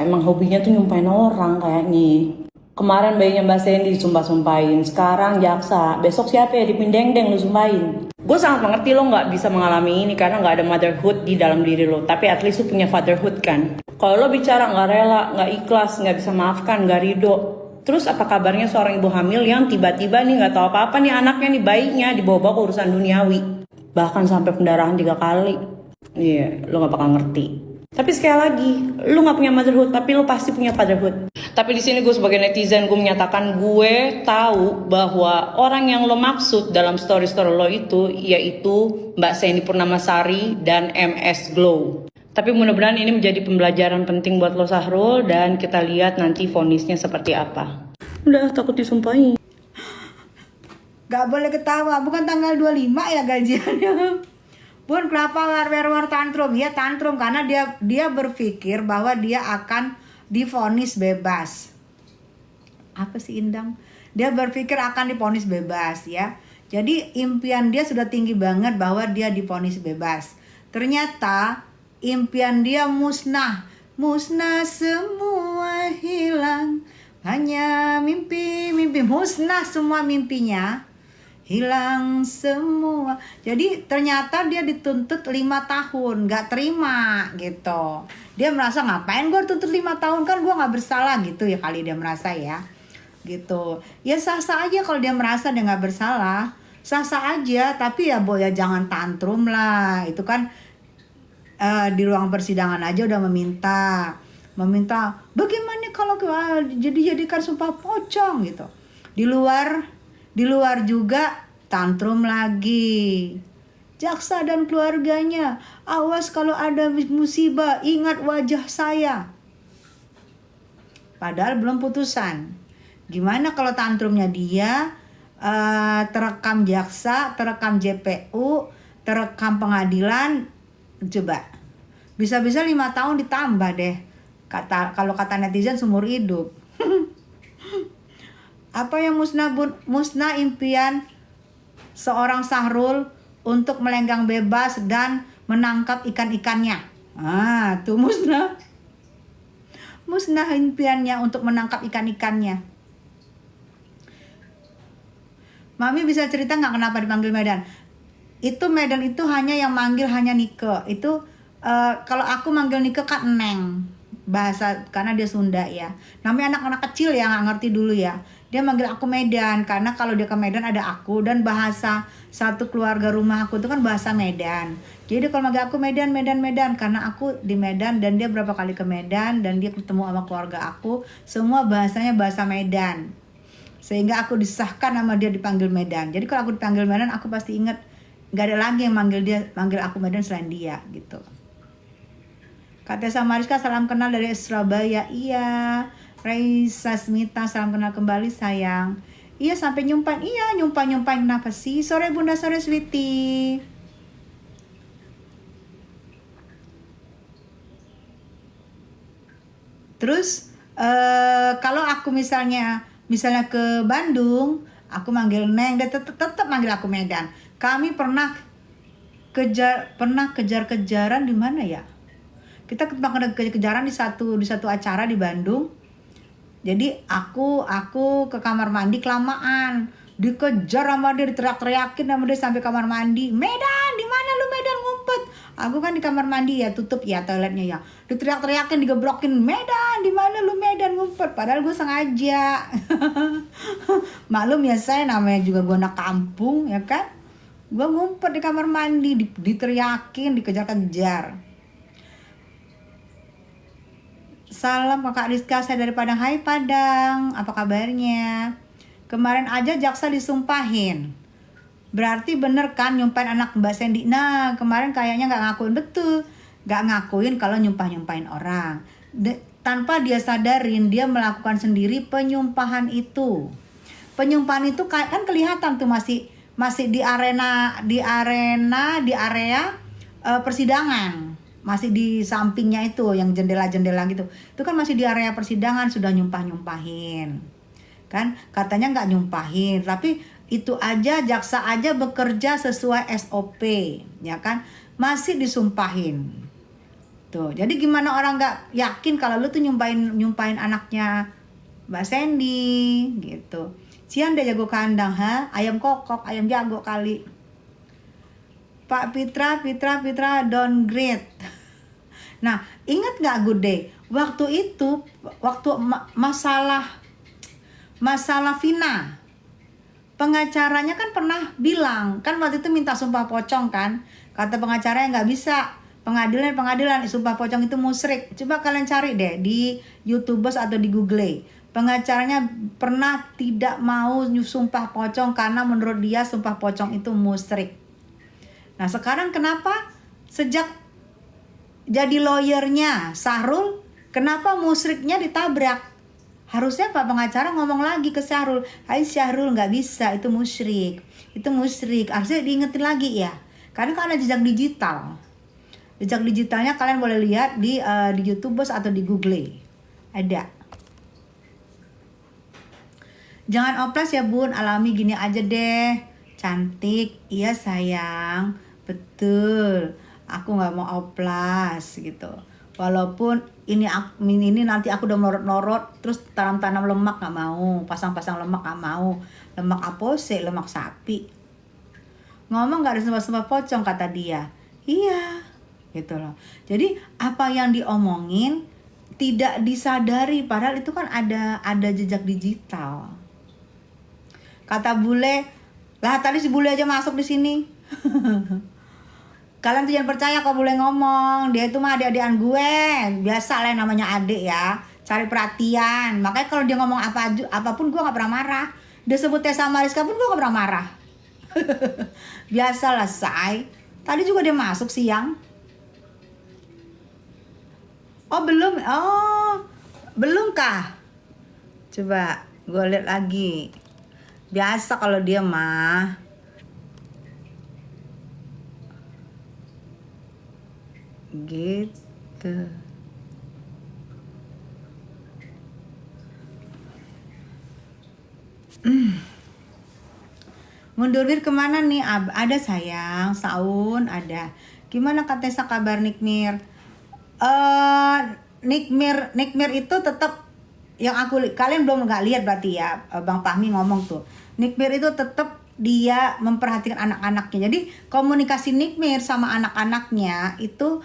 emang hobinya tuh nyumpahin orang kayaknya. Kemarin bayinya Mbak Sandy disumpah-sumpahin, sekarang jaksa, besok siapa ya dipindeng-deng lu sumpahin. Gue sangat mengerti lo nggak bisa mengalami ini karena nggak ada motherhood di dalam diri lo, tapi at least lo punya fatherhood kan. Kalau lo bicara nggak rela, nggak ikhlas, nggak bisa maafkan, nggak ridho, terus apa kabarnya seorang ibu hamil yang tiba-tiba nih nggak tahu apa-apa nih anaknya nih bayinya dibawa-bawa ke urusan duniawi, bahkan sampai pendarahan 3 kali. Iya, lo nggak bakal ngerti. Tapi sekali lagi, lo nggak punya motherhood, tapi lo pasti punya fatherhood. Tapi di sini gue sebagai netizen gue menyatakan gue tahu bahwa orang yang lo maksud dalam story-story lo itu yaitu Mbak Sandy Purnamasari dan MS Glow. Tapi mudah-mudahan ini menjadi pembelajaran penting buat lo Sahrul dan kita lihat nanti vonisnya seperti apa. Udah takut disumpahin. Gak boleh ketawa, bukan tanggal 25 ya gajiannya. Bun, kenapa war tantrum? Ya tantrum karena dia berpikir bahwa dia akan divonis bebas. Apa sih Indang? Dia berpikir akan divonis bebas ya. Jadi impian dia sudah tinggi banget bahwa dia divonis bebas. Ternyata impian dia musnah. Musnah semua hilang. Hanya mimpi-mimpi. Musnah semua mimpinya. Hilang semua. Jadi ternyata dia dituntut 5 tahun, gak terima gitu. Dia merasa ngapain gue tuntut 5 tahun, kan gue gak bersalah gitu ya kali dia merasa ya. Gitu. Ya sah-sah aja kalau dia merasa dia gak bersalah. Sah-sah aja, tapi ya boy ya jangan tantrum lah. Itu kan di ruang persidangan aja udah meminta bagaimana kalau jadikan sumpah pocong gitu. Di luar juga tantrum lagi. Jaksa dan keluarganya, awas kalau ada musibah, ingat wajah saya. Padahal belum putusan. Gimana kalau tantrumnya dia terekam jaksa, terekam JPU, terekam pengadilan, coba. Bisa-bisa 5 tahun ditambah deh. Kalau kata netizen seumur hidup. Apa yang musnah impian seorang Sahrul untuk melenggang bebas dan menangkap ikan-ikannya. Tuh musnah. Musnah impiannya untuk menangkap ikan-ikannya. Mami bisa cerita nggak kenapa dipanggil Medan? Medan itu hanya yang manggil hanya Nike. Itu kalau aku manggil Nike kan Neng. Bahasa karena dia Sunda ya. Namanya anak-anak kecil ya, nggak ngerti dulu ya. Dia manggil aku Medan karena kalau dia ke Medan ada aku, dan bahasa satu keluarga rumah aku itu kan bahasa Medan. Jadi kalau manggil aku Medan karena aku di Medan dan dia berapa kali ke Medan dan dia ketemu sama keluarga aku, semua bahasanya bahasa Medan. Sehingga aku disahkan sama dia dipanggil Medan. Jadi kalau aku dipanggil Medan aku pasti ingat nggak ada lagi yang manggil aku Medan selain dia gitu. Katesa Mariska salam kenal dari Surabaya. Iya. Raisa Smita salam kenal kembali sayang. Iya sampai nyumpain. Iya nyumpain kenapa sih? Sore bunda, sore sweetie. Terus kalau aku misalnya ke Bandung, aku manggil Neng, dia tetap manggil aku Medan. Kami pernah kejar-kejaran di mana ya? Kita pernah kejaran di satu acara di Bandung. Jadi aku ke kamar mandi kelamaan, dikejar sama dia, diteriak-teriakin sama dia sampai kamar mandi. Medan, di mana lu Medan ngumpet? Aku kan di kamar mandi ya, tutup ya toiletnya ya. Diteriak-teriakin, digebrokin, Medan, di mana lu Medan ngumpet? Padahal gue sengaja. Maklum ya saya namanya juga gue anak kampung ya kan. Gue ngumpet di kamar mandi, diteriakin, dikejar-kejar. Salam Kakak Rizka, saya dari Padang. Hai Padang, apa kabarnya? Kemarin aja jaksa disumpahin. Berarti bener kan nyumpahin anak Mbak Sandy? Nah kemarin kayaknya gak ngakuin. Betul, gak ngakuin kalau nyumpahin orang. Tanpa dia sadarin, dia melakukan sendiri penyumpahan itu. Penyumpahan itu kan kelihatan tuh masih di area persidangan. Masih di sampingnya itu yang jendela-jendela gitu. Itu kan masih di area persidangan sudah nyumpahin. Kan katanya nggak nyumpahin, tapi itu aja jaksa aja bekerja sesuai SOP, ya kan? Masih disumpahin. Tuh, jadi gimana orang nggak yakin kalau lu tuh nyumpain anaknya Mbak Sandy gitu. Cian dia jago kandang, ha? Ayam kokok, ayam jago kali. Pak Pitra downgrade. Nah, ingat nggak Good Day? Waktu itu, masalah Vina, pengacaranya kan pernah bilang, kan waktu itu minta sumpah pocong kan? Kata pengacaranya nggak bisa. Pengadilan sumpah pocong itu musyrik. Coba kalian cari deh di YouTubers atau di Google. Pengacaranya pernah tidak mau sumpah pocong karena menurut dia sumpah pocong itu musyrik. Nah sekarang kenapa sejak jadi lawyernya Syahrul, kenapa musyriknya ditabrak? Harusnya Pak pengacara ngomong lagi ke Syahrul, hai Syahrul nggak bisa, itu musyrik. Harusnya diingetin lagi ya. Karena kan ada jejak digital. Jejak digitalnya kalian boleh lihat di YouTubers atau di Google. Ada. Jangan oplas ya bun, alami gini aja deh. Cantik, iya sayang. Betul. Aku nggak mau oplas gitu. Walaupun ini nanti aku udah melorot-lorot, terus tanam lemak nggak mau, pasang lemak nggak mau. Lemak apa sih? Lemak sapi. Ngomong nggak ada sumpah pocong kata dia. Iya. Gitu loh. Jadi apa yang diomongin tidak disadari padahal itu kan ada jejak digital. Kata bule, lah tadi si bule aja masuk di sini. Kalian tuh jangan percaya kalau bule ngomong, dia itu mah adik-adikan gue. Biasa lah namanya adik ya, cari perhatian. Makanya kalau dia ngomong apapun gue gak pernah marah. Dia sebut Tessa Mariska pun gue gak pernah marah. Biasalah say. Tadi juga dia masuk siang. Oh belum kah? Coba gue lihat lagi. Biasa kalau dia mah. Gitu. Mundurbir kemana nih? Ada sayang, Saun ada. Gimana Kak Tessa kabar Nikmir? Nikmir itu tetap yang kalian belum nggak lihat berarti ya, Bang Fahmi ngomong tuh. Nikmir itu tetap dia memperhatikan anak-anaknya. Jadi komunikasi Nikmir sama anak-anaknya itu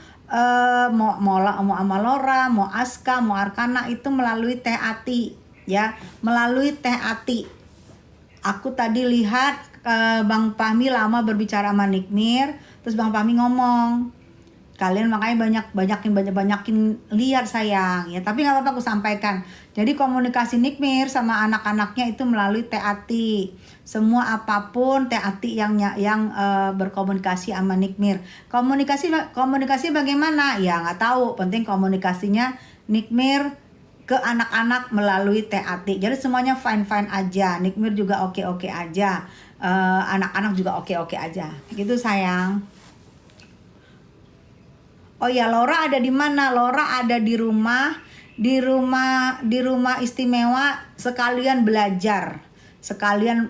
mau sama Laura, mau Aska, mau Arkana itu melalui Teh Ati ya, melalui Teh Ati. Aku tadi lihat Bang Fahmi lama berbicara sama Nikmir, terus Bang Fahmi ngomong, kalian makanya banyakin lihat sayang ya, tapi nggak apa-apa aku sampaikan. Jadi komunikasi Nikmir sama anak-anaknya itu melalui Teh Ati. Semua apapun Teh Ati yang berkomunikasi sama Nikmir. Komunikasi bagaimana? Ya nggak tahu. Penting komunikasinya Nikmir ke anak-anak melalui Teh Ati. Jadi semuanya fine aja. Nikmir juga oke aja. Anak-anak juga oke aja. Gitu sayang. Oh ya, Laura ada di mana? Laura ada di rumah istimewa sekalian belajar. Sekalian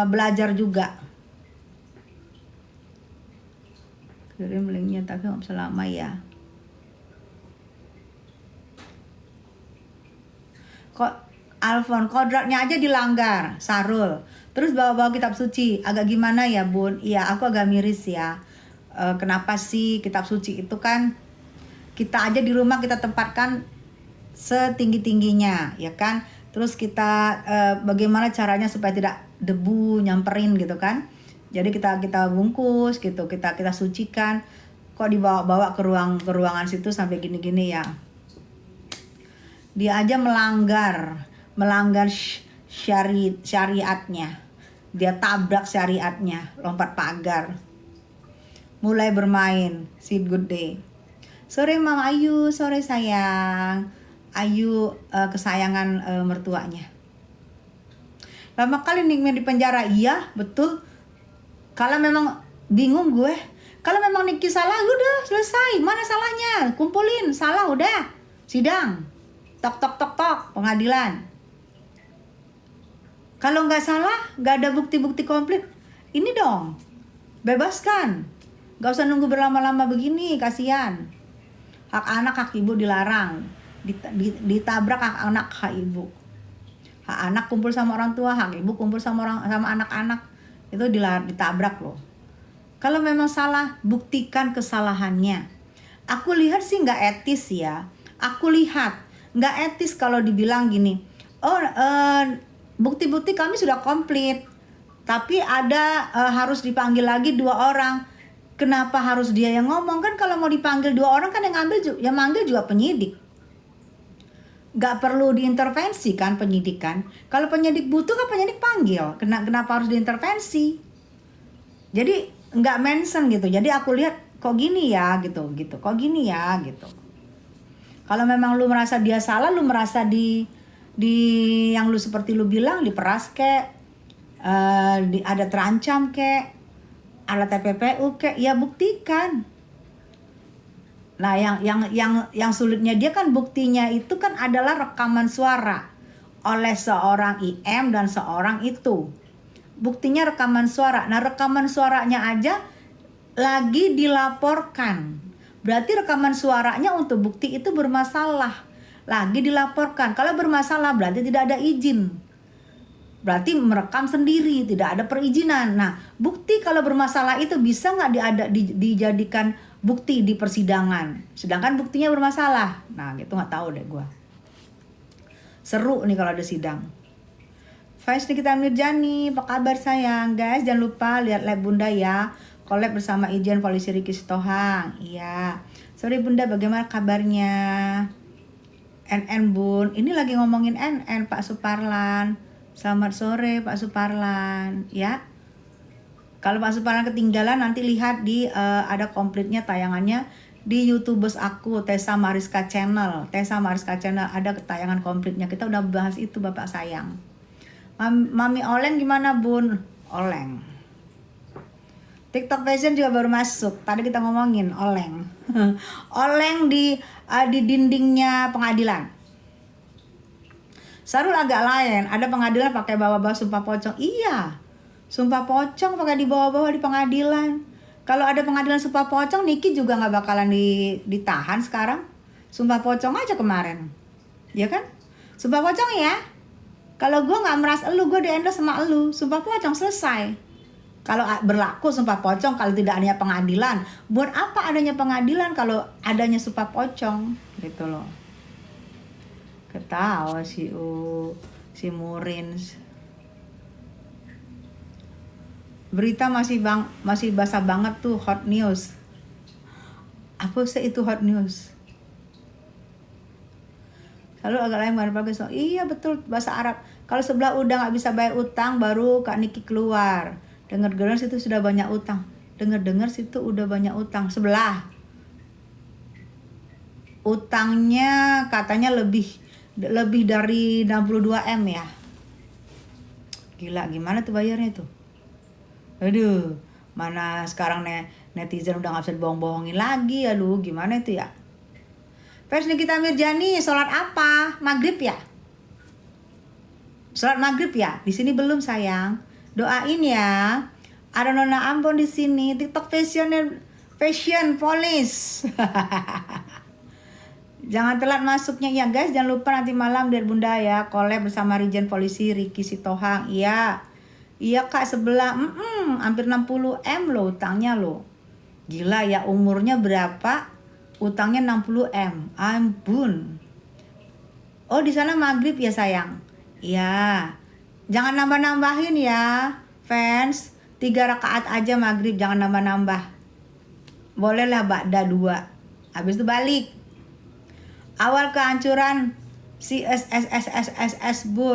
belajar juga. Kirim linknya tapi nggak bisa lama ya. Kok Alfon kodratnya aja dilanggar, Sarul. Terus bawa-bawa kitab suci, agak gimana ya bun? Iya, aku agak miris ya. Kenapa sih kitab suci itu kan kita aja di rumah kita tempatkan setinggi-tingginya ya kan, terus kita bagaimana caranya supaya tidak debu nyamperin gitu kan, jadi kita bungkus gitu, kita sucikan, kok dibawa-bawa ke ruangan situ sampai gini-gini ya. Dia aja melanggar syariatnya, dia tabrak syariatnya, lompat pagar. Mulai bermain, si Good Day. Sore Mama Ayu, sore sayang. Ayu kesayangan mertuanya. Lama kali Nikmir di penjara, iya betul. Kalau memang bingung gue, kalau memang Niki salah udah selesai, mana salahnya? Kumpulin, salah udah, sidang. Tok pengadilan. Kalau nggak salah, nggak ada bukti-bukti komplit, ini dong, bebaskan. Gak usah nunggu berlama-lama begini, kasihan. Hak anak, hak ibu dilarang. Ditabrak hak anak, hak ibu. Hak anak kumpul sama orang tua, hak ibu kumpul sama anak-anak. Itu ditabrak loh. Kalau memang salah, buktikan kesalahannya. Aku lihat sih nggak etis ya. Aku lihat nggak etis kalau dibilang gini, bukti-bukti kami sudah komplit, tapi ada harus dipanggil lagi 2 orang. Kenapa harus dia yang ngomong? Kan kalau mau dipanggil 2 orang kan yang manggil juga penyidik. Gak perlu diintervensi kan penyidikan. Kalau penyidik butuh kan penyidik panggil. Kenapa harus diintervensi? Jadi nggak mention gitu. Jadi aku lihat kok gini ya gitu. Kok gini ya gitu. Kalau memang lu merasa dia salah, lu merasa di yang lu seperti lu bilang diperas kek, ada terancam kek, ada TPPU kek, ya buktikan. Nah, yang sulitnya dia kan buktinya itu kan adalah rekaman suara oleh seorang IM dan seorang itu. Buktinya rekaman suara. Nah, rekaman suaranya aja lagi dilaporkan. Berarti rekaman suaranya untuk bukti itu bermasalah. Lagi dilaporkan. Kalau bermasalah berarti tidak ada izin. Berarti merekam sendiri, tidak ada perizinan. Nah, bukti kalau bermasalah itu bisa nggak dijadikan bukti di persidangan, sedangkan buktinya bermasalah. Nah gitu nggak tahu deh gue. Seru nih kalau ada sidang. Fans Nikita Mirjani, apa kabar sayang? Guys jangan lupa lihat live Bunda ya, collab bersama Ijen Polisi Ricky Sitohang. Iya, sorry Bunda, bagaimana kabarnya? NN Bun, ini lagi ngomongin NN Pak Suparlan. Selamat sore Pak Suparlan ya. Kalau Pak Suparlan ketinggalan nanti lihat di ada komplitnya tayangannya di YouTubers aku, Tessa Mariska Channel. Tessa Mariska Channel ada tayangan komplitnya. Kita udah bahas itu Bapak sayang. Mami Oleng gimana Bun? Oleng. TikTok Fashion juga baru masuk. Tadi kita ngomongin Oleng. Oleng di dindingnya pengadilan. Sarul agak lain. Ada pengadilan pakai bawa-bawa sumpah pocong. Iya. Sumpah pocong pakai dibawa-bawa di pengadilan. Kalau ada pengadilan sumpah pocong, Niki juga nggak bakalan ditahan sekarang. Sumpah pocong aja kemarin, ya kan? Sumpah pocong ya. Kalau gue nggak merasa elu, gue di-endorse sama elu. Sumpah pocong selesai. Kalau berlaku sumpah pocong kalau tidak adanya pengadilan, buat apa adanya pengadilan kalau adanya sumpah pocong, gitu loh. Ketawa si Murin. Berita masih basah banget tuh, hot news. Apa sih itu hot news? Lalu agak lain bagus. So, iya betul bahasa Arab. Kalau sebelah udah nggak bisa bayar utang, baru Kak Niki keluar. Dengar situ sudah banyak utang. Dengar situ udah banyak utang. Sebelah utangnya katanya lebih dari 62 M ya. Gila, gimana tuh bayarnya tuh? Aduh, mana sekarang netizen udah gak bisa dibohong-bohongin lagi. Aduh, gimana itu ya? Fans Nikita Mirjani, sholat apa? Maghrib ya? Sholat maghrib ya? Di sini belum sayang. Doain ya. Ada Nona Ambon di sini. TikTok Fashion Police. Jangan telat masuknya ya guys. Jangan lupa nanti malam lihat Bunda ya. Collab bersama Rijen Polisi Ricky Sitohang. Iya kak, sebelah hampir 60 M loh utangnya loh. Gila ya, umurnya berapa? Utangnya 60 M. Ampun. Oh di sana maghrib ya sayang. Iya. Jangan nambah-nambahin ya fans. 3 rakaat aja maghrib, jangan nambah-nambah. Bolehlah ba'da 2. Habis itu balik. Awal kehancuran si SSSSSS Bun.